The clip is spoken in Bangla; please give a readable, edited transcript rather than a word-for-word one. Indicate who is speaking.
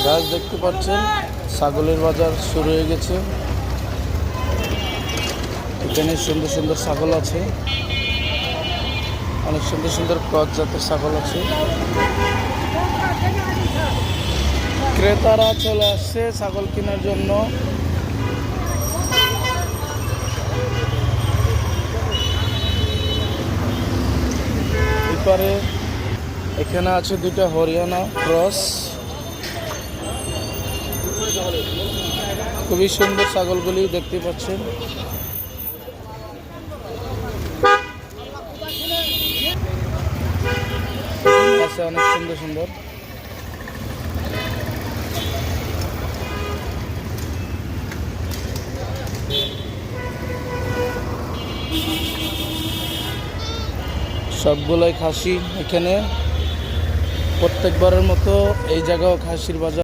Speaker 1: গাছ দেখতে পাচ্ছেন ছাগলের বাজার শুরু হয়ে গেছে। এখানে সুন্দর সুন্দর ছাগল আছে, অনেক সুন্দর সুন্দর ক্রস জাতের ছাগল আছে। ক্রেতারা চলে আসছে ছাগল কেনার জন্য। এপারে এখানে আছে দুইটা হরিয়ানা ক্রস, খুবই সুন্দর ছাগলগুলি দেখতে পাচ্ছেন। আছে অনেক সুন্দর সুন্দর। সবগুলোই খাসি। এখানে প্রত্যেকবারের মতো এই জায়গাও খাসির বাজার।